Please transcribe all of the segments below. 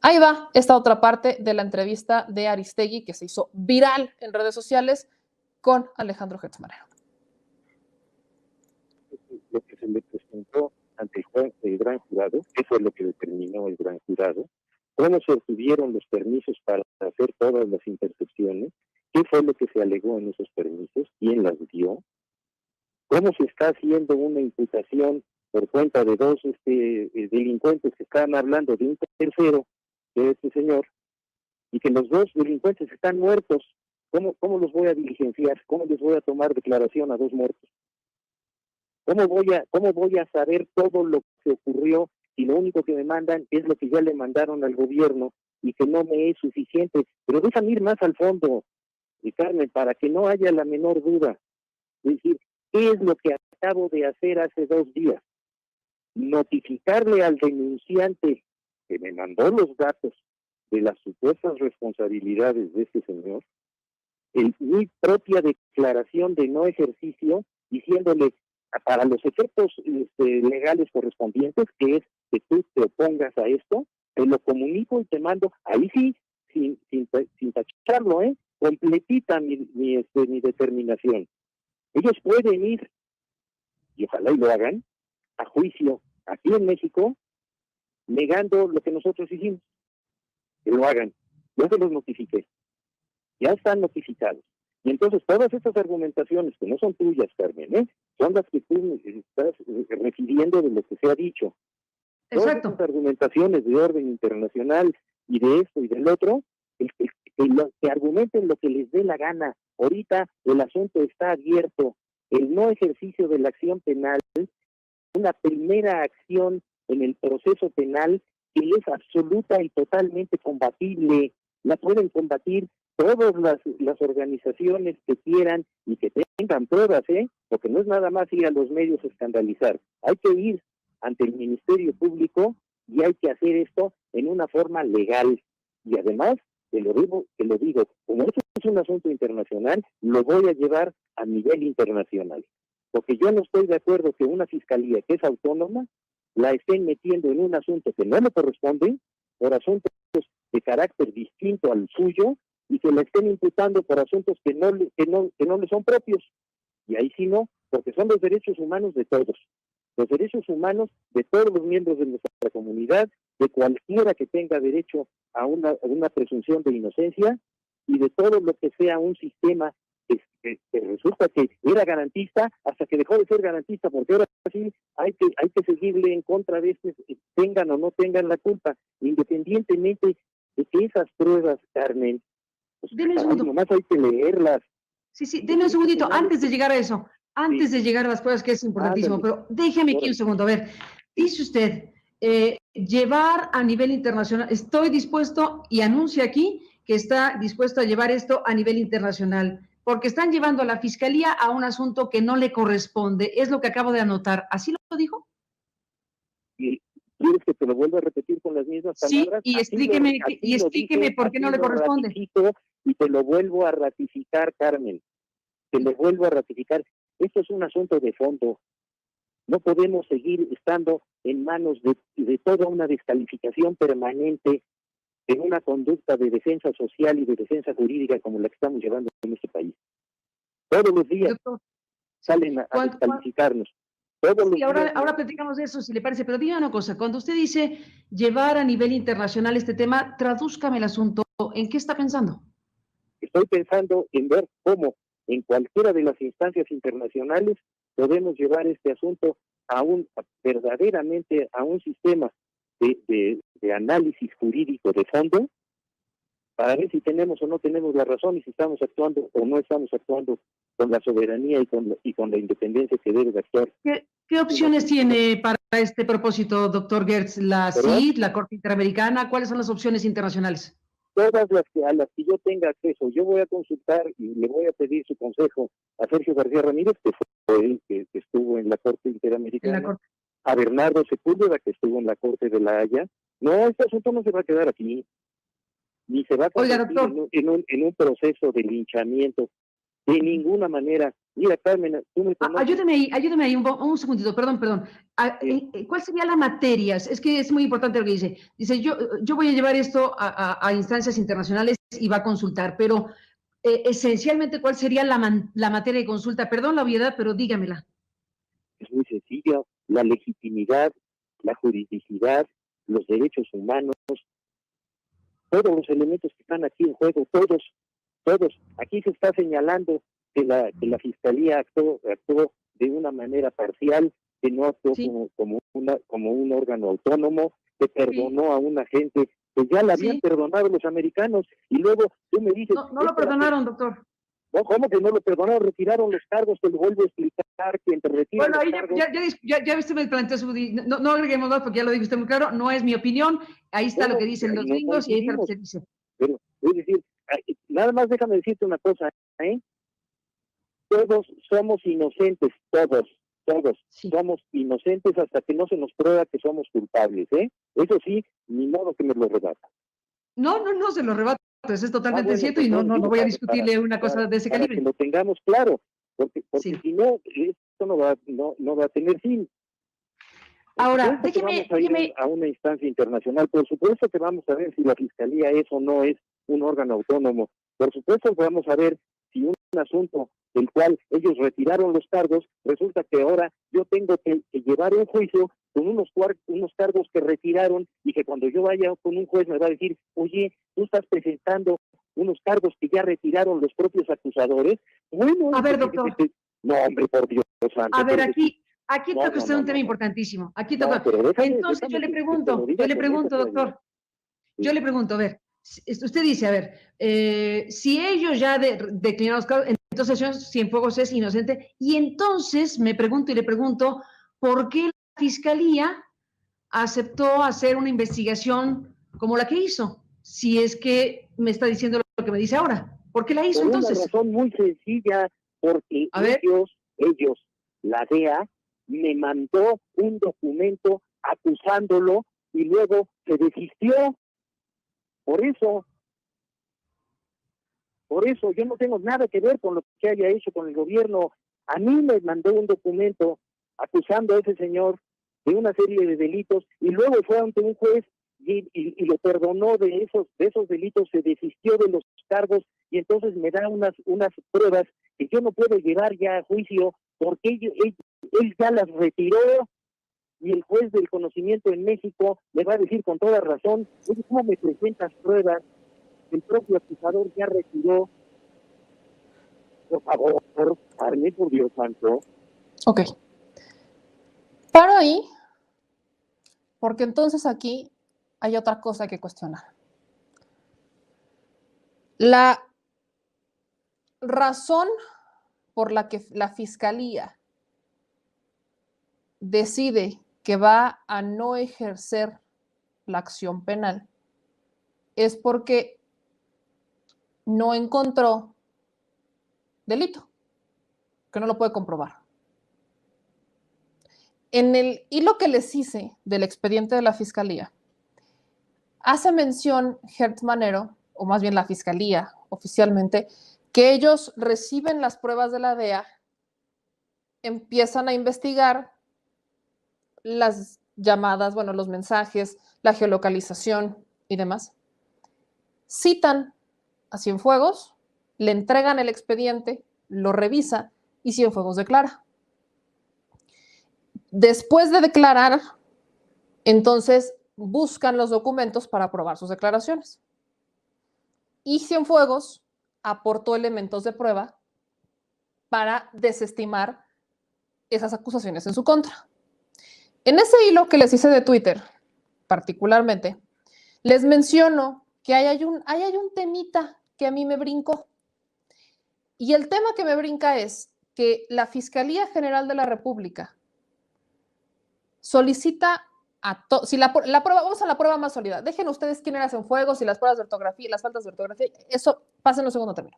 Ahí va esta otra parte de la entrevista de Aristegui que se hizo viral en redes sociales con Alejandro Gertz Manero. Lo que se le presentó ante el gran jurado, ¿qué fue lo que determinó el gran jurado? ¿Cómo se obtuvieron los permisos para hacer todas las intercepciones? ¿Qué fue lo que se alegó en esos permisos? ¿Quién las dio? ¿Cómo se está haciendo una imputación por cuenta de dos delincuentes que estaban hablando de un tercero, de este señor, y que los dos delincuentes están muertos? ¿Cómo los voy a diligenciar? ¿Cómo les voy a tomar declaración a dos muertos? ¿Cómo voy a saber todo lo que ocurrió si lo único que me mandan es lo que ya le mandaron al gobierno y que no me es suficiente? Pero déjame ir más al fondo, Carmen, para que no haya la menor duda. Es decir, ¿qué es lo que acabo de hacer hace 2 días? Notificarle al denunciante que me mandó los datos de las supuestas responsabilidades de este señor, mi propia declaración de no ejercicio, diciéndole para los efectos legales correspondientes, que es que tú te opongas a esto, te lo comunico y te mando, ahí sí, sin tacharlo, completita mi determinación. Ellos pueden ir, y ojalá y lo hagan, a juicio aquí en México, negando lo que nosotros hicimos. Que lo hagan. Yo se los notifiqué. Ya están notificados. Y entonces todas estas argumentaciones, que no son tuyas, Carmen, son las que tú estás refiriendo de lo que se ha dicho. Exacto. Todas estas argumentaciones de orden internacional y de esto y del otro, que argumenten lo que les dé la gana. Ahorita el asunto está abierto. El no ejercicio de la acción penal, una primera acción en el proceso penal que es absoluta y totalmente combatible. La pueden combatir todas las organizaciones que quieran y que tengan pruebas, porque no es nada más ir a los medios a escandalizar. Hay que ir ante el Ministerio Público y hay que hacer esto en una forma legal. Y además, te lo digo, como esto es un asunto internacional, lo voy a llevar a nivel internacional. Porque yo no estoy de acuerdo que una fiscalía que es autónoma la estén metiendo en un asunto que no le corresponde, por asuntos de carácter distinto al suyo, y que la estén imputando por asuntos que no le son propios. Y ahí sí no, porque son los derechos humanos de todos. Los derechos humanos de todos los miembros de nuestra comunidad, de cualquiera que tenga derecho a una presunción de inocencia, y de todo lo que sea un sistema que resulta que era garantista hasta que dejó de ser garantista, porque ahora sí hay que seguirle en contra de tengan o no tengan la culpa, independientemente de que esas pruebas, Carmen, pues, nomás hay que leerlas. Sí, denme un segundito, antes de llegar a eso, antes de llegar a las pruebas, que es importantísimo, pero déjeme aquí un segundo. A ver, dice usted, llevar a nivel internacional, estoy dispuesto, y anuncia aquí que está dispuesto a llevar esto a nivel internacional, porque están llevando a la Fiscalía a un asunto que no le corresponde, es lo que acabo de anotar. ¿Así lo dijo? ¿Y quieres que te lo vuelva a repetir con las mismas palabras? Sí, y explíqueme por qué no le corresponde. Y te lo vuelvo a ratificar, Carmen. Te lo vuelvo a ratificar. Esto es un asunto de fondo. No podemos seguir estando en manos de toda una descalificación permanente en una conducta de defensa social y de defensa jurídica como la que estamos llevando en este país. Todos los días salen a descalificarnos. Sí, ahora platicamos de eso, si le parece, pero dígame una cosa, cuando usted dice llevar a nivel internacional este tema, tradúzcame el asunto, ¿en qué está pensando? Estoy pensando en ver cómo en cualquiera de las instancias internacionales podemos llevar este asunto verdaderamente a un sistema de análisis jurídico de fondo, para ver si tenemos o no tenemos la razón y si estamos actuando o no estamos actuando con la soberanía y con la independencia que debe de actuar. ¿Qué opciones tiene para este propósito, doctor Gertz? ¿La CID, la Corte Interamericana? ¿Cuáles son las opciones internacionales? Todas a las que yo tenga acceso. Yo voy a consultar y le voy a pedir su consejo a Sergio García Ramírez, que fue él que estuvo en la Corte Interamericana, a Bernardo Sepúlveda, que estuvo en la Corte de La Haya. No, este asunto no se va a quedar aquí, ni se va a convertir en un proceso de linchamiento. De ninguna manera. Mira, Carmen, tú me conoces. Ayúdeme ahí un segundito, perdón. ¿Cuál sería la materia? Es que es muy importante lo que dice. Dice, yo voy a llevar esto a instancias internacionales y va a consultar, pero esencialmente, ¿cuál sería la materia de consulta? Perdón la obviedad, pero dígamela. Es muy sencillo, la legitimidad, la juridicidad, los derechos humanos, todos los elementos que están aquí en juego, todos. Aquí se está señalando que la Fiscalía actuó de una manera parcial, que no actuó sí. como un órgano autónomo, que perdonó a una gente que ya la habían perdonado los americanos, y lugo tú me dices... No lo perdonaron, doctor. No, ¿cómo que no lo perdonaron? Retiraron los cargos, te lo vuelvo a explicar, que entre retiran bueno, ahí cargos... ya usted me planteó su... No agreguemos más porque ya lo dijo usted muy claro, no es mi opinión, ahí está lo que dicen los gringos y ahí está lo que usted dice. Pero, es decir, nada más déjame decirte una cosa, ¿eh? Todos somos inocentes, todos somos inocentes hasta que no se nos prueba que somos culpables, ¿eh? Eso sí, ni modo que me lo rebata. No se lo rebato, eso es totalmente cierto y no voy a discutirle una cosa de ese calibre. Para que lo tengamos claro, porque si no, esto no va a tener fin. Ahora, déjeme a una instancia internacional. Por supuesto que vamos a ver si la Fiscalía es o no es un órgano autónomo. Por supuesto que vamos a ver si un asunto del cual ellos retiraron los cargos, resulta que ahora yo tengo que llevar un juicio con unos cargos que retiraron y que cuando yo vaya con un juez me va a decir, oye, tú estás presentando unos cargos que ya retiraron los propios acusadores. Bueno, a ver, doctor. No, hombre, por Dios santo. A ver, aquí toca usted un tema importantísimo. Aquí toca. Entonces yo le pregunto, doctor. Yo le pregunto, a ver, usted dice, a ver, si ellos ya declinaron los cargos, entonces Cienfuegos es inocente. Y entonces me pregunto y le pregunto, ¿por qué la Fiscalía aceptó hacer una investigación como la que hizo? Si es que me está diciendo lo que me dice ahora. ¿Por qué la hizo entonces? Una razón muy sencilla, porque ellos, la DEA, me mandó un documento acusándolo y luego se desistió. Por eso yo no tengo nada que ver con lo que haya hecho con el gobierno. A mí me mandó un documento acusando a ese señor de una serie de delitos y luego fue ante un juez y lo perdonó de esos delitos, se desistió de los cargos y entonces me da unas pruebas que yo no puedo llevar ya a juicio porque él ya las retiró y el juez del conocimiento en México le va a decir con toda razón, oye, ¿cómo me presentas pruebas? El propio acusador ya retiró. Por favor, Carmen, por Dios santo. Ok. Paro ahí, porque entonces aquí hay otra cosa que cuestionar. La razón por la que la Fiscalía decide que va a no ejercer la acción penal es porque no encontró delito, que no lo puede comprobar. En el hilo que les hice del expediente de la Fiscalía, hace mención Hertz Manero, o más bien la Fiscalía oficialmente, que ellos reciben las pruebas de la DEA, empiezan a investigar las llamadas, bueno, los mensajes, la geolocalización y demás. Citan a Cienfuegos, le entregan el expediente, lo revisa y Cienfuegos declara. Después de declarar, entonces buscan los documentos para probar sus declaraciones. Y Cienfuegos aportó elementos de prueba para desestimar esas acusaciones en su contra. En ese hilo que les hice de Twitter, particularmente, les menciono que hay un temita que a mí me brincó. Y el tema que me brinca es que la Fiscalía General de la República solicita si la prueba, vamos a la prueba más sólida. Dejen ustedes quién era Cienfuegos y las pruebas de ortografía, las faltas de ortografía, eso pasa en un segundo término.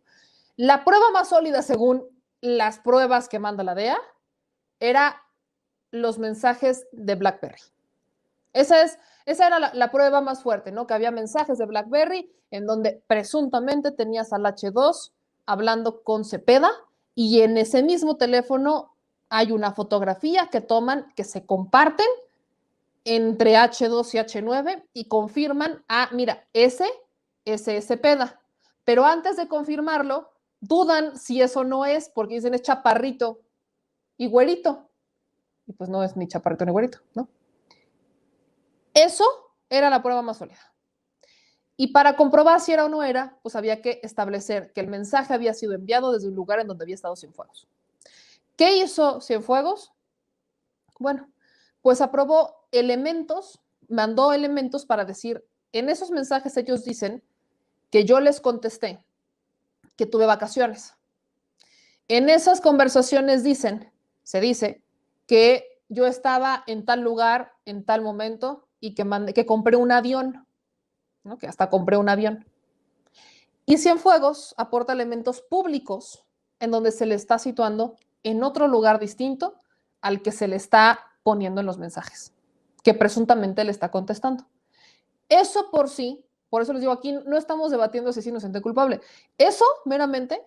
La prueba más sólida, según las pruebas que manda la DEA, era los mensajes de BlackBerry. Esa era la prueba más fuerte, ¿no? Que había mensajes de BlackBerry en donde presuntamente tenías al H2 hablando con Cepeda y en ese mismo teléfono hay una fotografía que toman, que se comparten entre H2 y H9 y confirman, mira, ese es Cepeda. Pero antes de confirmarlo, dudan si eso no es, porque dicen es chaparrito y güerito. Y pues no es ni chaparrito ni güerito, ¿no? Eso era la prueba más sólida. Y para comprobar si era o no era, pues había que establecer que el mensaje había sido enviado desde un lugar en donde había estado Cienfuegos. ¿Qué hizo Cienfuegos? Bueno, pues aprobó elementos, mandó elementos para decir, en esos mensajes ellos dicen que yo les contesté que tuve vacaciones. En esas conversaciones se dice que yo estaba en tal lugar, en tal momento, y que compré un avión, ¿no? Que hasta compré un avión. Y Cienfuegos aporta elementos públicos en donde se le está situando en otro lugar distinto al que se le está poniendo en los mensajes, que presuntamente le está contestando. Eso por sí, por eso les digo, aquí no estamos debatiendo si es inocente o culpable. Eso meramente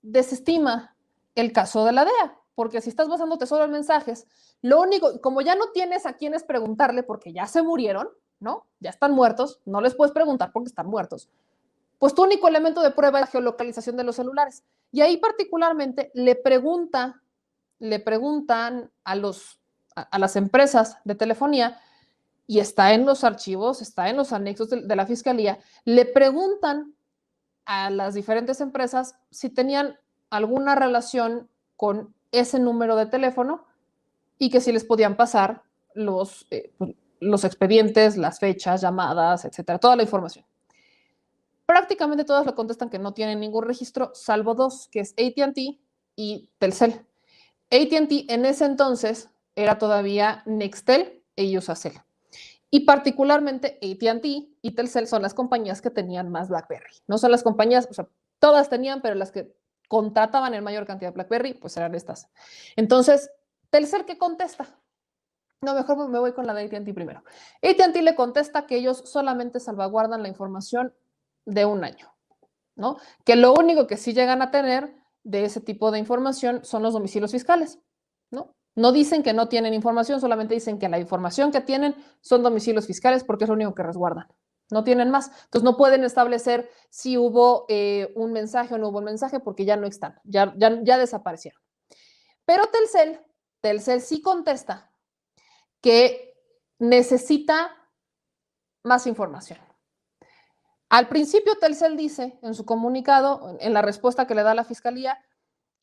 desestima el caso de la DEA, porque si estás basándote solo en mensajes, lo único, como ya no tienes a quienes preguntarle porque ya se murieron, ¿no? Ya están muertos, no les puedes preguntar porque están muertos. Pues tu único elemento de prueba es la geolocalización de los celulares. Y ahí particularmente le preguntan a las empresas de telefonía, y está en los archivos, está en los anexos de la fiscalía, le preguntan a las diferentes empresas si tenían alguna relación con ese número de teléfono y que si les podían pasar los expedientes, las fechas, llamadas, etcétera, toda la información. Prácticamente todas le contestan que no tienen ningún registro, salvo dos, que es AT&T y Telcel. AT&T en ese entonces era todavía Nextel e Usacell. Y particularmente AT&T y Telcel son las compañías que tenían más BlackBerry. No son las compañías, o sea, todas tenían, pero las que contrataban en mayor cantidad de BlackBerry, pues eran estas. Entonces, Telcel, ¿qué contesta? No, mejor me voy con la de AT&T primero. AT&T le contesta que ellos solamente salvaguardan la información de un año, ¿no? Que lo único que sí llegan a tener de ese tipo de información son los domicilios fiscales, ¿no? No dicen que no tienen información, solamente dicen que la información que tienen son domicilios fiscales porque es lo único que resguardan. No tienen más. Entonces no pueden establecer si hubo un mensaje o no hubo un mensaje porque ya no están, ya desaparecieron. Pero Telcel sí contesta que necesita más información. Al principio Telcel dice en su comunicado, en la respuesta que le da a la fiscalía,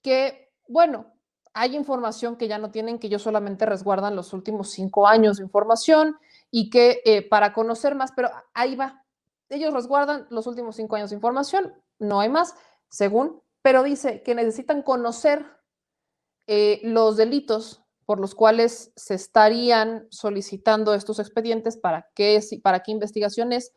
que, bueno, hay información que ya no tienen, que ellos solamente resguardan los últimos 5 años de información y que para conocer más, pero ahí va, ellos resguardan los últimos 5 años de información, no hay más, según, pero dice que necesitan conocer los delitos por los cuales se estarían solicitando estos expedientes, para qué investigaciones,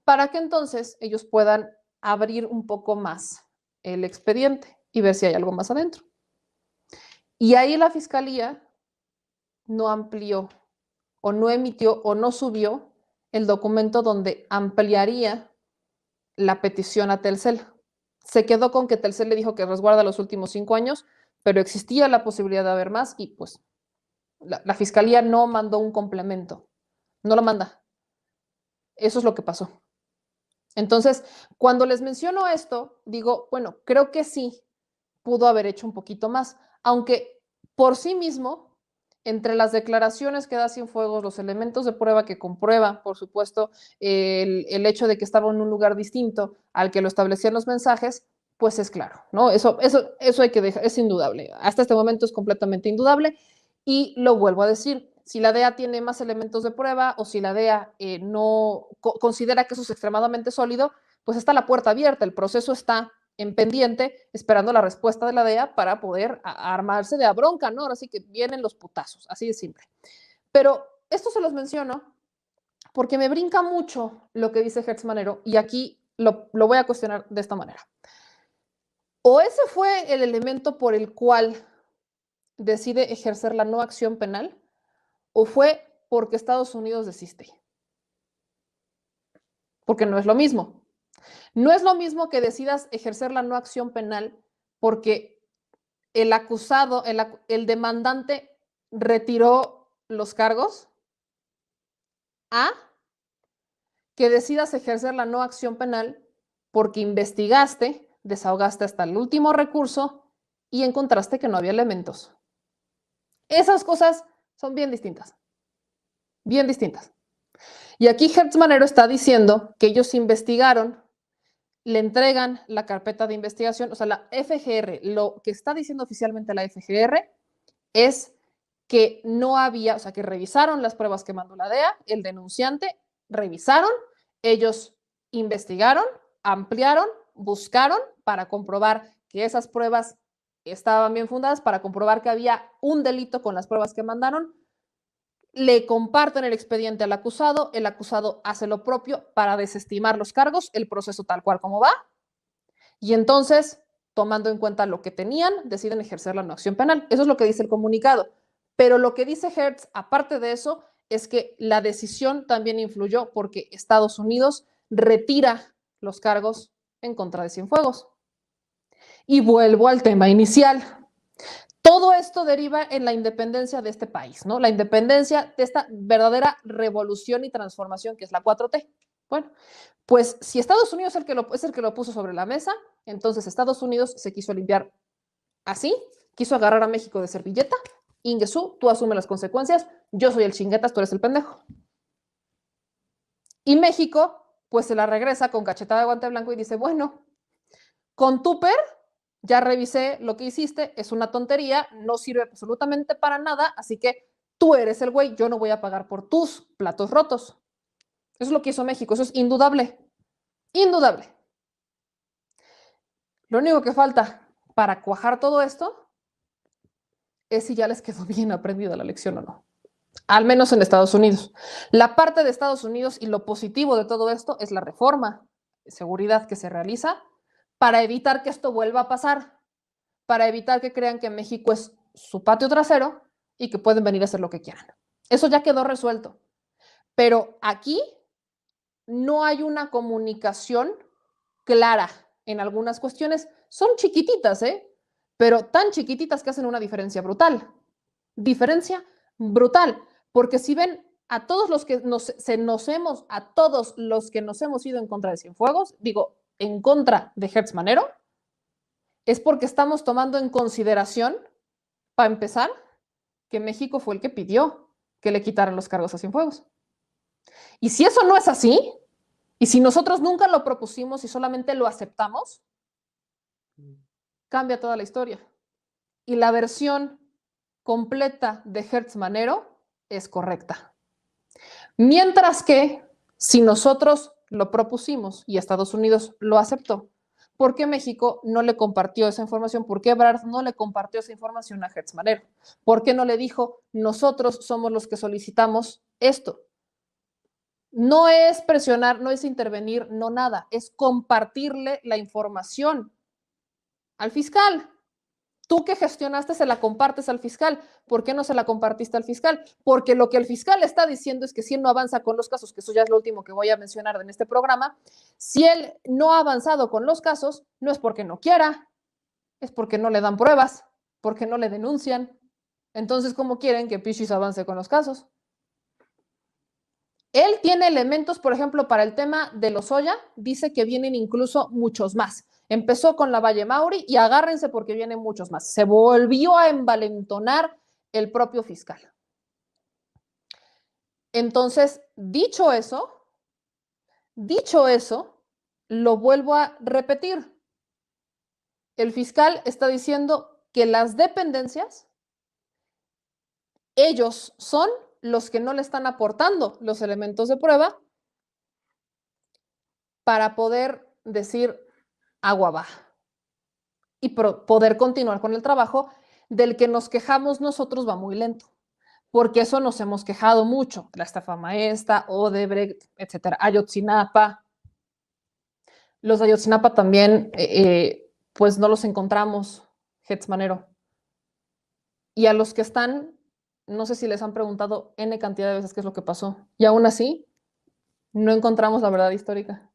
para que entonces ellos puedan abrir un poco más el expediente y ver si hay algo más adentro. Y ahí la fiscalía no amplió o no emitió o no subió el documento donde ampliaría la petición a Telcel. Se quedó con que Telcel le dijo que resguarda los últimos 5 años, pero existía la posibilidad de haber más y pues la fiscalía no mandó un complemento, no lo manda. Eso es lo que pasó. Entonces, cuando les menciono esto, digo, bueno, creo que sí pudo haber hecho un poquito más, aunque por sí mismo, entre las declaraciones que da Cienfuegos, los elementos de prueba que comprueban, por supuesto, el hecho de que estaba en un lugar distinto al que lo establecían los mensajes, pues es claro, ¿no? Eso hay que dejar, es indudable. Hasta este momento es completamente indudable y lo vuelvo a decir. Si la DEA tiene más elementos de prueba o si la DEA no considera que eso es extremadamente sólido, pues está la puerta abierta, el proceso está en pendiente, esperando la respuesta de la DEA para poder armarse de a bronca, ¿no? Ahora sí que vienen los putazos, así de simple. Pero esto se los menciono porque me brinca mucho lo que dice Hertz Manero y aquí lo voy a cuestionar de esta manera. O ese fue el elemento por el cual decide ejercer la no acción penal, o fue porque Estados Unidos desiste. Porque no es lo mismo. No es lo mismo que decidas ejercer la no acción penal porque el acusado, el demandante retiró los cargos. A, que decidas ejercer la no acción penal porque investigaste, desahogaste hasta el último recurso y encontraste que no había elementos. Esas cosas son bien distintas. Bien distintas. Y aquí Hertz Manero está diciendo que ellos investigaron, le entregan la carpeta de investigación, o sea, la FGR, lo que está diciendo oficialmente la FGR es que no había, o sea, que revisaron las pruebas que mandó la DEA, el denunciante, revisaron, ellos investigaron, ampliaron, buscaron para comprobar que esas pruebas estaban bien fundadas, para comprobar que había un delito con las pruebas que mandaron, le comparten el expediente al acusado, el acusado hace lo propio para desestimar los cargos, el proceso tal cual como va, y entonces, tomando en cuenta lo que tenían, deciden ejercer la no acción penal. Eso es lo que dice el comunicado. Pero lo que dice Hertz, aparte de eso, es que la decisión también influyó porque Estados Unidos retira los cargos en contra de Cienfuegos. Y vuelvo al tema inicial. Todo esto deriva en la independencia de este país, ¿no? La independencia de esta verdadera revolución y transformación que es la 4T. Bueno, pues si Estados Unidos es el que lo puso sobre la mesa, entonces Estados Unidos se quiso limpiar así, quiso agarrar a México de servilleta. Ingesú, tú asume las consecuencias, yo soy el chinguetas, tú eres el pendejo. Y México, pues se la regresa con cachetada de guante blanco y dice, bueno, con Tupper ya revisé lo que hiciste, es una tontería, no sirve absolutamente para nada, así que tú eres el güey, yo no voy a pagar por tus platos rotos. Eso es lo que hizo México, eso es indudable, indudable. Lo único que falta para cuajar todo esto es si ya les quedó bien aprendida la lección o no. Al menos en Estados Unidos. La parte de Estados Unidos y lo positivo de todo esto es la reforma de seguridad que se realiza para evitar que esto vuelva a pasar, para evitar que crean que México es su patio trasero y que pueden venir a hacer lo que quieran. Eso ya quedó resuelto. Pero aquí no hay una comunicación clara en algunas cuestiones. Son chiquititas, pero tan chiquititas que hacen una diferencia brutal. Diferencia brutal. Porque si ven a todos los que a todos los que nos hemos ido en contra de Cienfuegos, digo, en contra de Hertz Manero, es porque estamos tomando en consideración, para empezar, que México fue el que pidió que le quitaran los cargos a Cienfuegos. Y si eso no es así, y si nosotros nunca lo propusimos y solamente lo aceptamos, cambia toda la historia. Y la versión completa de Hertz Manero es correcta. Mientras que, si nosotros lo propusimos y Estados Unidos lo aceptó, ¿por qué México no le compartió esa información? ¿Por qué Ebrard no le compartió esa información a Hertz Manero? ¿Por qué no le dijo, nosotros somos los que solicitamos esto? No es presionar, no es intervenir, no nada, es compartirle la información al fiscal. Tú que gestionaste se la compartes al fiscal. ¿Por qué no se la compartiste al fiscal? Porque lo que el fiscal está diciendo es que si él no avanza con los casos, que eso ya es lo último que voy a mencionar en este programa, si él no ha avanzado con los casos, no es porque no quiera, es porque no le dan pruebas, porque no le denuncian. Entonces, ¿cómo quieren que Pichis avance con los casos? Él tiene elementos, por ejemplo, para el tema de Lozoya, dice que vienen incluso muchos más. Empezó con la Valle Mauri y agárrense porque vienen muchos más. Se volvió a envalentonar el propio fiscal. Entonces, dicho eso, lo vuelvo a repetir. El fiscal está diciendo que las dependencias, ellos son los que no le están aportando los elementos de prueba para poder decir agua va y poder continuar con el trabajo del que nos quejamos nosotros va muy lento, porque eso nos hemos quejado mucho, la estafa maestra, Odebrecht, etcétera, Ayotzinapa. Los de Ayotzinapa también, pues no los encontramos, Hertz Manero. Y a los que están, no sé si les han preguntado N cantidad de veces qué es lo que pasó, y aún así no encontramos la verdad histórica.